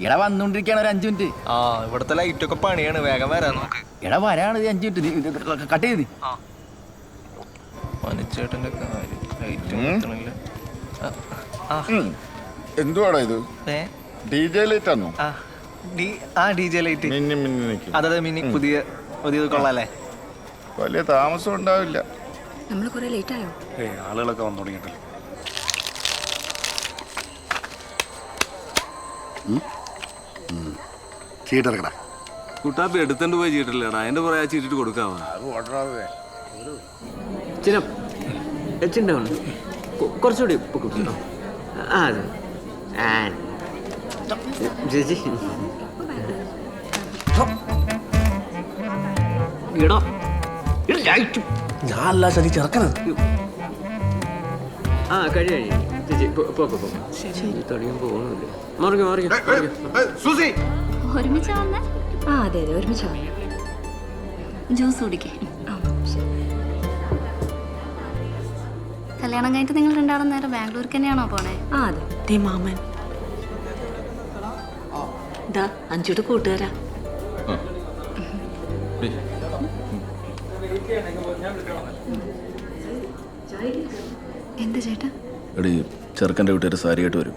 എടാ വന്നോണ്ടിരിക്കാണ് ഒരു 5 മിനിറ്റ്. ആ ഇവിടുത്തെ ലൈറ്റൊക്കെ പണിയാണ്, വേഗം വരാൻ നോക്ക്. എടാ വരാണ് 5 മിനിറ്റ്, കട്ട് ചെയ്ത്. മണിച്ചേട്ടന്റെ എന്തുവാടാ ഇത്? DJ ലൈറ്റ് ആണോ? DJ light. അതെ മിനി, പുതിയത് കൊള്ളാല്ലേ? വലിയ താമസം ഉണ്ടാവില്ല. നമ്മൾ കുറെ ലേറ്റ് ആയോ? ആളുകളൊക്കെ വന്നു തുടങ്ങിയിട്ടില്ല. ചീട്ടെടുക്കടാ. കുട്ടാപ്പി എടുത്തോണ്ട് പോയി ചീട്ടില്ലടാ, അതിന്റെ പുറകെ ആ ചീട്ടിട്ട് കൊടുക്കാവാ. കുറച്ചുകൂടി ചേച്ചി ഞാനല്ല ശരി ചെറുക്കണത്. കഴിയ ചേച്ചി തുടങ്ങി പോകുന്നില്ല. മാറിക്കോ. ഒരുമിച്ചാ വന്നേ? അതെ ഒരുമിച്ചാ. ജ്യൂസ് കുടിക്കേ. കല്യാണം കഴിഞ്ഞിട്ട് നിങ്ങൾ രണ്ടാളും നേരെ ബാംഗ്ലൂർക്ക് തന്നെയാണോ പോണേ? അതെ മാമൻ അഞ്ചുടെ കൂട്ടുകാരാ. എന്ത് ചേട്ടാ? എടി ചെറുക്കൻ്റെ വീട്ടുകാർ സാരിയായിട്ട് വരും.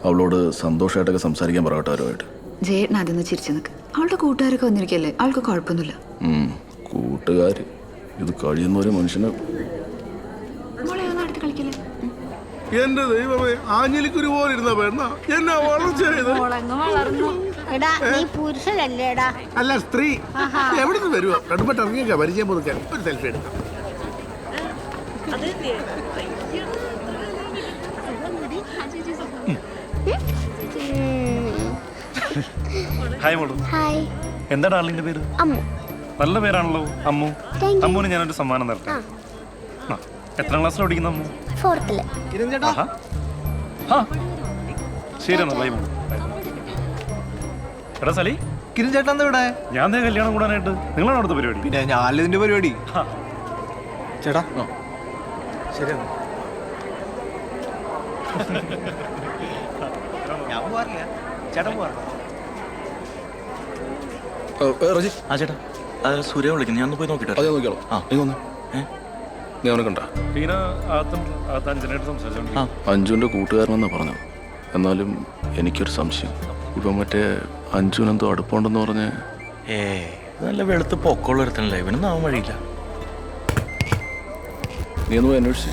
അവളോട് സന്തോഷമായിട്ടൊക്കെ സംസാരിക്കാൻ പറയട്ടെ അവരുമായിട്ട്. ജയേട്ടൻ അതൊന്ന് ചിരിച്ചു നിൽക്ക്. അവളുടെ കൂട്ടുകാരൊക്കെ വന്നിരിക്കല്ലേ, അവൾക്ക് കുഴപ്പമൊന്നുമില്ല. കൂട്ടുകാർ ഇത് കഴിയുന്ന ഒരു മനുഷ്യന്. എന്റെ ദൈവമേ, ആഞ്ഞിലിക്കുരു പോലെ ഇരുന്ന പെണ്ണ എന്നാ വളർച്ചയായത്. അല്ല സ്ത്രീ എവിടുന്ന് വരുവോ? കടുമ്പട്ട് ഇറങ്ങിയൊക്കെ പരിചയം പുതുക്കാൻ ഒരു സെൽഫി എടുക്കാം. ഹായ് മോളു. എന്താ ഡാർലിന്റെ പേര്? നല്ല പേരാണല്ലോ, അമ്മു. അമ്മുവിന് ഞാനൊരു സമ്മാനം തരട്ടെ. എത്രാം ക്ലാസ്സിൽ പഠിക്കുന്ന അമ്മു? 4th. ശരി എന്നാ, ബൈ മോളു. എടാ സലി, കിരൺ ചേട്ടൻ എന്താ ഇവിടെ? ഞാൻ കല്യാണം കൂടാനായിട്ട്. നിങ്ങളാണ് അവിടുത്തെ പരിപാടി? പിന്നെ ഞാനല്ല ഇതിന്റെ പരിപാടി. ചേട്ടാ ശരി ഞാൻ പോവാറില്ല, ചേട്ടൻ പോവാറില്ല. ആ ചേട്ടാ, സൂര്യ വിളിക്കുന്നു, ഞാൻ പോയി നോക്കിട്ടോ. അതെ നോക്കിയോളൂ. നീ വന്നു. നീ അവനെ കണ്ട? അഞ്ജുവിൻ്റെ കൂട്ടുകാരനെന്നാ പറഞ്ഞത്. എന്നാലും എനിക്കൊരു സംശയം. ഇപ്പം മറ്റേ അഞ്ജുവിനെന്തോ അടുപ്പമുണ്ടെന്ന് പറഞ്ഞ്. നല്ല വെളുത്ത് പൊക്കമുള്ള ഒരുത്തനല്ലേ, ഇവനൊന്നും ആവാൻ വഴിയില്ല. നീ ഒന്ന് പോയി അന്വേഷിച്ചു.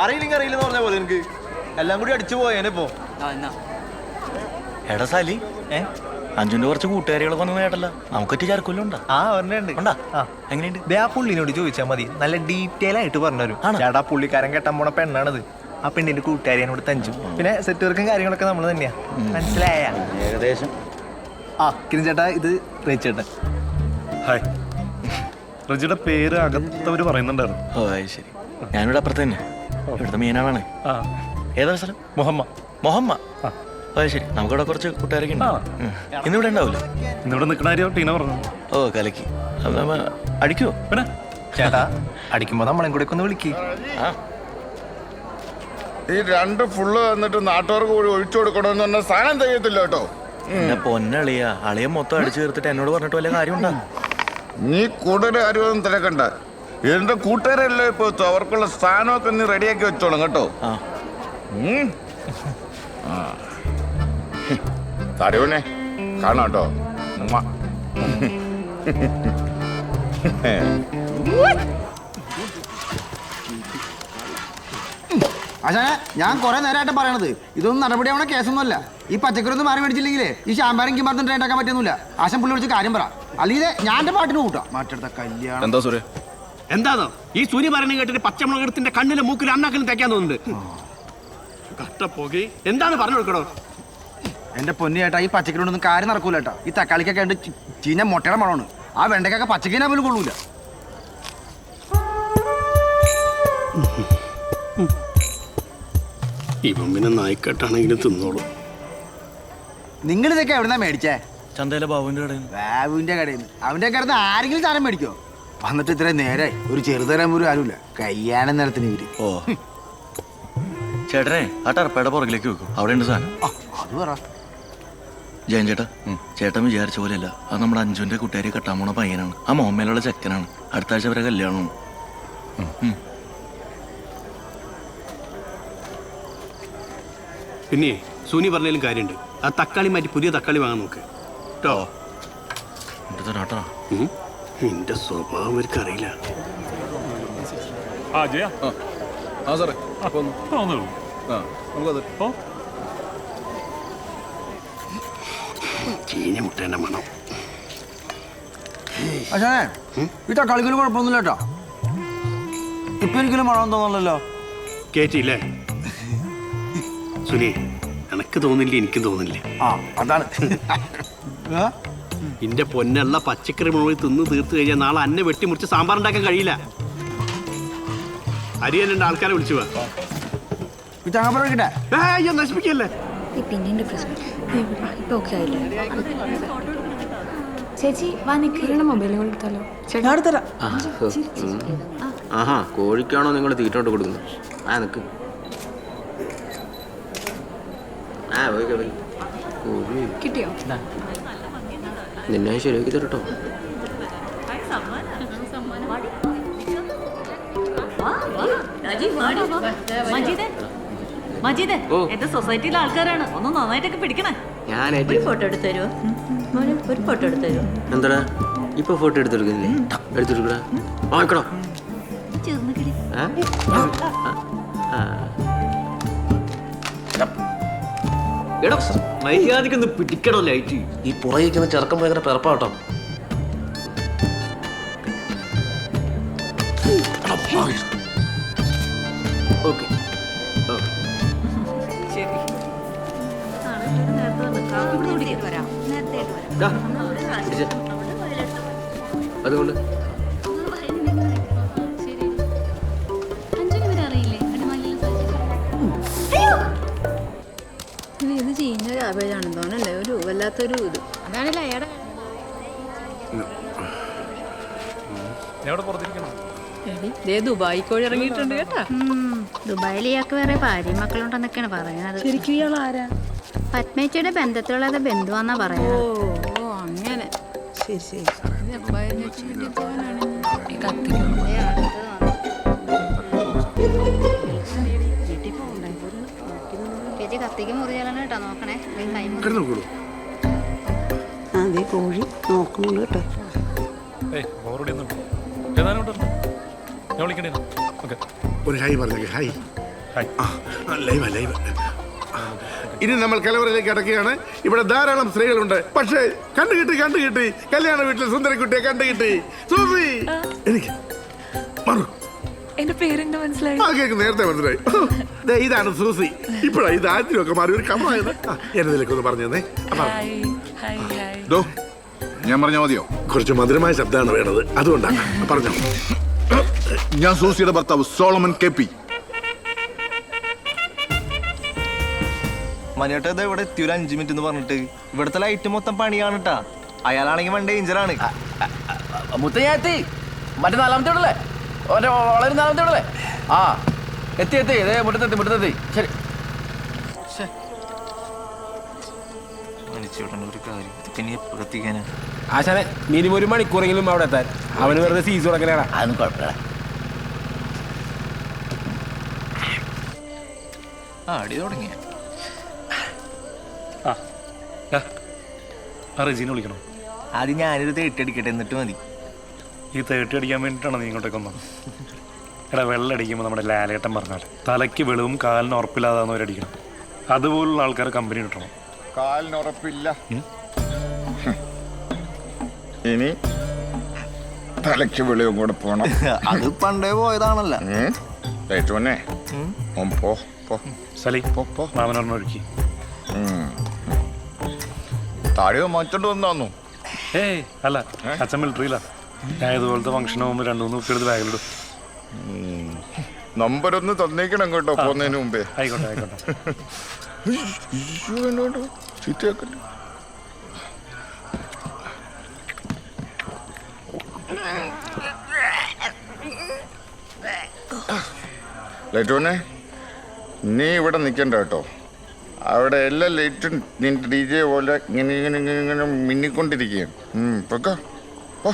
അറിയില്ലെങ്കിൽ അറിയില്ലെന്ന് പറഞ്ഞ പോലെ എനിക്ക് എല്ലാം കൂടി അടിച്ചു പോയേനെപ്പോ. എടാ സാലി, അഞ്ജുവിന്റെ കുറച്ച് കൂട്ടുകാരികളൊക്കെ വന്നു കേട്ടല്ല. നമുക്കൊറ്റ ചരക്കൊല്ലം ഉണ്ടാ? ഉണ്ടാ. എങ്ങനെയുണ്ട്? ആ പുള്ളിനോട് ചോദിച്ചാൽ മതി, നല്ല ഡീറ്റെയിൽ ആയിട്ട് പറഞ്ഞുതരും. ചേട്ടാ പുള്ളിക്കാരൻ കെട്ടാൻ പോണ പെണ്ണാണിത്. ആ പെണ്ണിന്റെ കൂട്ടുകാരിയോട് തഞ്ചു. പിന്നെ സെറ്റ് വർക്കും കാര്യങ്ങളൊക്കെ നമ്മൾ തന്നെയാ. മനസ്സിലായ? ഏകദേശം. കിരൺ ചേട്ടാ, ഇത് റേച്ചേട്ടൻ. ഹായ്. റജിയുടെ പേര് അകത്തവര് പറയുന്നുണ്ടായിരുന്നു. ഓ അത് ശരി. ഞാനിവിടെ അപ്പുറത്ത് തന്നെ, ഇവിടുത്തെ മെയിനാളാണ്. ഏതാ സ്ഥലം? മൊഹമ്മ. അത് ശരി. നമുക്കിവിടെ കുറച്ച് കൂട്ടുകാരൊക്കെ ഉണ്ട്. ഇന്നിവിടെ ഉണ്ടാവില്ല. ഇന്നിവിടെ നിൽക്കണ കാര്യം ടീന പറഞ്ഞു. ഓ കലക്കി. അടിക്കുവോ? പിന്നെ ചേട്ടാ അടിക്കുമ്പോ നമ്മളെ കൂടെ ഒന്ന് വിളിക്ക്. ഈ 2 ഫുള്ള് വന്നിട്ട് നാട്ടുകാർക്ക് കൂടി ഒഴിച്ചു കൊടുക്കണമെന്ന് പറഞ്ഞ സാധനം ചെയ്യത്തില്ല കേട്ടോ. എന്നെ പൊന്നളിയ അളിയ മൊത്തം അടിച്ചു തീർത്തിട്ട് എന്നോട് പറഞ്ഞിട്ട് വല്ല കാര്യമുണ്ടോ? നീ കൂടുതൽ കാര്യമൊന്നും തിരക്കണ്ട. എന്റെ കൂട്ടുകാരല്ലേ ഇപ്പൊ, അവർക്കുള്ള സ്ഥാനമൊക്കെ നീ റെഡിയാക്കി വെച്ചോളും കേട്ടോ. തരുവനെ കാണാം കേട്ടോ. ആശാനെ, ഞാൻ കുറെ നേരമായിട്ട് പറയണത് ഇതൊന്നും നടപടിയാവണ കേസൊന്നുമല്ല. ഈ പച്ചക്കറി ഒന്നും മാറി മേടിച്ചില്ലെങ്കിലേ ഈ ശാമ്പാരം കിമ്പാർത്തും ട്രെയിൻ ഉണ്ടാക്കാൻ പറ്റുന്നില്ല. ആശം പുള്ളി വിളിച്ച് കാര്യം പറ, അല്ലെങ്കിൽ ഞാൻ എൻ്റെ പാട്ടിന് കൂട്ടാം. മറ്റടുത്ത കല്യാണം എന്താ സൂര്യ? എന്താണോ ഈ സൂര്യ പറയുന്നത് കേട്ടിട്ട് പച്ചമുളകത്തിന്റെ കണ്ണിലെ മൂക്കിൽ അണ്ണാക്കിലും തേക്കാൻ തോന്നുന്നുണ്ട്. കട്ടപ്പോകി എന്താണ് പറഞ്ഞു കൊടുക്കണോ? എന്റെ പൊന്നു ചേട്ടാ, ഈ പച്ചക്കറി കൊണ്ടൊന്നും കാര്യം നടക്കൂല കേട്ടാ. ഈ തക്കാളിക്കൊക്കെ ഉണ്ട് ചീഞ്ഞ മുട്ടയുടെ മണമാണ്. ആ വെണ്ടയ്ക്കൊക്കെ പച്ചക്കറിനെ പോലും കൊള്ളൂല. ഇവൻ പിന്നെ നായ്ക്കട്ടാണെങ്കിലും തിന്നോളൂ. നിങ്ങളിതൊക്കെ എവിടുന്നാ മേടിച്ചേ? ചന്തയിലെ ബാബുവിന്റെ കടയിൽ നിന്ന്. ബാബുവിന്റെ കടയിൽ നിന്ന് അവന്റെ കടന്ന് ആരെങ്കിലും സാധനം മേടിക്കോ? വന്നിട്ട് ഇത്രയും നേരെ ഒരു ചെറുതരം പോലും ആരുമില്ല. കയ്യാനം നിലത്തിന് ഇവര്. ഓ ചേട്ടനെ ആ ടർപ്പയുടെ പുറകിലേക്ക് വെക്കും, അവിടെ ഉണ്ട് സാധനം. അത് പറ. ജയൻ ചേട്ടാ, ചേട്ടൻ വിചാരിച്ച പോലെയല്ല, അത് നമ്മുടെ അഞ്ജുവിന്റെ കൂട്ടുകാരി കെട്ടാൻ പോണ പയ്യനാണ്. ആ മോഹമ്മയിലുള്ള ചെക്കനാണ്. അടുത്ത ആഴ്ച വരെ കല്യാണമാണ്. പിന്നെ സുനി പറഞ്ഞാലും കാര്യമുണ്ട്. ആ തക്കാളി മാറ്റി പുതിയ തക്കാളി വാങ്ങാൻ നോക്ക് കേട്ടോ. എന്റെ സ്വഭാവം അവർക്ക് അറിയില്ല. ചീഞ്ഞ മുട്ടേന്റെ മണം. അച്ഛനെ ഈ തക്കാളിക്കലും കുഴപ്പമൊന്നുമില്ല കേട്ടോ. ഇപ്പൊ ഒരിക്കലും മണം തോന്നല്ലോ. കേട്ടില്ലേ സുനി? എനക്ക് തോന്നില്ല, എനിക്കും തോന്നില്ലേ. അതാണ് എന്റെ പൊന്നുള്ള പച്ചക്കറി മുഴുവൻ തിന്ന് തീർത്ത് കഴിഞ്ഞാൽ നാളെ അന്നെ വെട്ടിമുറിച്ച് സാമ്പാർ ഉണ്ടാക്കാൻ കഴിയില്ല. അരിയല്ല ആൾക്കാരെ വിളിച്ചു നശിപ്പിക്കല്ലേ. ചേച്ചി വാ നിൽക്കുന്ന മൊബൈൽ കൊടുത്താലോ? ആഹാ, കോഴിക്കാണോ നിങ്ങൾ തീറ്റോട്ട് കൊടുക്കുന്നത്? ആ നിക്ക്. കിട്ടിയോ? നിന്നെ ശരിയാക്കി തരട്ടോ. എന്റെ സൊസൈറ്റിയിലെ ആൾക്കാരാണ്, ഒന്ന് നന്നായിട്ടൊക്കെ പിടിക്കണേ. ഞാൻ ഫോട്ടോ എടുത്തു തരുമോ? ഒരു ഫോട്ടോ എടുത്തു തരുമോ? എന്താടാ ഇപ്പൊ ഫോട്ടോ എടുത്തെടുക്കുന്നില്ലേ? എടുത്തെടുക്കടാ, വാങ്ങിക്കടോ. എടാ മര്യാദക്കൊന്ന് പിടിക്കണോ ലൈറ്റ്. ഈ പുറകിരിക്കുന്ന ചെറുക്കം ഭയങ്കര പിറപ്പാട്ടോ. ഓക്കെ അതുകൊണ്ട് ഇത് ചീഞ്ഞ ക്യാബേജാണെന്ന് തോന്നല്ലേ, ഒരു വല്ലാത്തൊരു ഇത്. അതാണല്ലേ അയാടെ ദുബായി കോഴി ഇറങ്ങിയിട്ടുണ്ട് കേട്ടാ. ദുബായിൽ ഇയാൾക്ക് വേറെ ഭാര്യ മക്കളുണ്ടെന്നൊക്കെയാണ് പറയുന്നത്. ശരിക്കും ഇയാൾ ആരാ? പത്മേച്ചിയുടെ ബന്ധത്തിലുള്ള ബന്ധുവാന്നാ പറയുന്നത്. ഓ അങ്ങനെ. ശരി ശരി. ചേച്ചി കത്തിക്ക് മുറിയാലാണ് കേട്ടോ, നോക്കണേ. അതെ കോഴി നോക്കുന്നുണ്ട് കേട്ടോ. ഒരു ഹായ് പറഞ്ഞേ. ഹായ്. Live live. ഇനി നമ്മൾ കലവറയിലേക്ക് അടക്കുകയാണ്. ഇവിടെ ധാരാളം സ്ത്രീകളുണ്ട്. പക്ഷേ കണ്ടുകിട്ടി കല്യാണ വീട്ടിൽ സുന്ദരക്കുട്ടിയെ കണ്ടുകിട്ടി. സൂസി, എനിക്ക് മാറു. എന്റെ പേരെന്താ മനസ്സിലായി? കേക്ക് നേരത്തെ മനസ്സിലായി. ഇതാണ് സൂസി. ഇപ്പോഴാണ് ഇത് ആദ്യമൊക്കെ മാറി ഒരു കമ്മായത്. എന്നതിലേക്ക് ഒന്ന് പറഞ്ഞു തന്നെ. ഞാൻ പറഞ്ഞ മതിയോ? കുറച്ച് മധുരമായ ശബ്ദമാണ് വേണ്ടത്, അതുകൊണ്ടാണ് പറഞ്ഞു. ഞാൻ സൂസിയുടെ ഭർത്താവ് സോളമൻ കെ.പി. മനിയേട്ടാ ഇത് ഇവിടെ എത്തി ഒരു 5 മിനിറ്റ് എന്ന് പറഞ്ഞിട്ട്. ഇവിടുത്തെ ലൈറ്റ് മൊത്തം പണിയാണ് കേട്ടാ. അയാളാണെങ്കിൽ വൺ ഡേഞ്ചറാണ്. മുത്തയ്യാത്തി മറ്റേ 4ാമത്തെ വീടല്ലേ? വളരെ 4ാമത്തെ വീടല്ലേ? ആ എത്തി ഇതേ മുറ്റത്തെത്തി. ശരി. ഒരു കാര്യം പിന്നെ എത്തിക്കാനാ ആശാനെ മിനിമം 1 മണിക്കൂറെങ്കിലും അവിടെ എത്താൻ. അവന് വെറുതെ സീസ് തുടങ്ങലാണ്. അതൊന്നും കുഴപ്പമില്ല. അടി തുടങ്ങിയ റെജീനെ വിളിക്കണോ? ആദ്യം ഞാനൊരു 30 അടിക്കട്ടെ, എന്നിട്ട് മതി. ഈ 30 അടിക്കാൻ വേണ്ടിയിട്ടാണ് നീ ഇങ്ങോട്ടേക്ക് വന്നത്? എടാ വെള്ളടിക്കുമ്പോൾ നമ്മുടെ ലാലേട്ടൻ പറഞ്ഞാൽ തലയ്ക്ക് വെളിവും കാലിന് ഉറപ്പില്ലാതാന്നവരടിക്കണം. അതുപോലുള്ള ആൾക്കാർ കമ്പനി കിട്ടണം. കാലിന് ഉറപ്പില്ല, ഇനി തലയ്ക്ക് വെളിയും കൂടെ പോണം. അത് പണ്ടേ പോയതാണല്ലോ. സലി മാമനൊരെണ്ണം ഒഴുക്കി. താഴെ മാറ്റോണ്ട് വന്നു. ഏയ് അല്ല, അച്ഛൻ മിലിറ്ററിയില്ല. ഞാൻ ഇതുപോലത്തെ ഫംഗ്ഷൻ പോകുമ്പോൾ 2-3 കുപ്പിയെടുത്ത് ബാഗിലിടും. നമ്പർ ഒന്ന് തന്നേക്കണം കേട്ടോ പോകുന്നതിന് മുമ്പേ. ആയിക്കോട്ടെ. ലൈറ്റോനെ നീ ഇവിടെ നിൽക്കണ്ട കേട്ടോ. അവിടെ എല്ലാ ലൈറ്റും നിന്റെ DJ പോലെ ഇങ്ങനെ ഇങ്ങനെ ഇങ്ങനെ ഇങ്ങനെ മിന്നിക്കൊണ്ടിരിക്കുകയാണ്. പൊക്കോ പോ.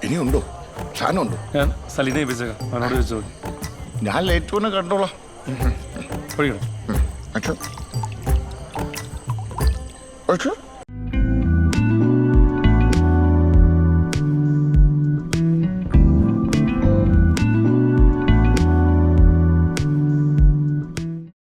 ഇനിയുണ്ടോ? സാധനമുണ്ടോ? ഞാൻ സലീനെ ഏൽപ്പിച്ചേക്കാം, അവനോട് ചോദിച്ചോ. ഞാൻ ലൈറ്റോനെ കണ്ടോളാം. ഒഴിക്കണം. അച്ഛോ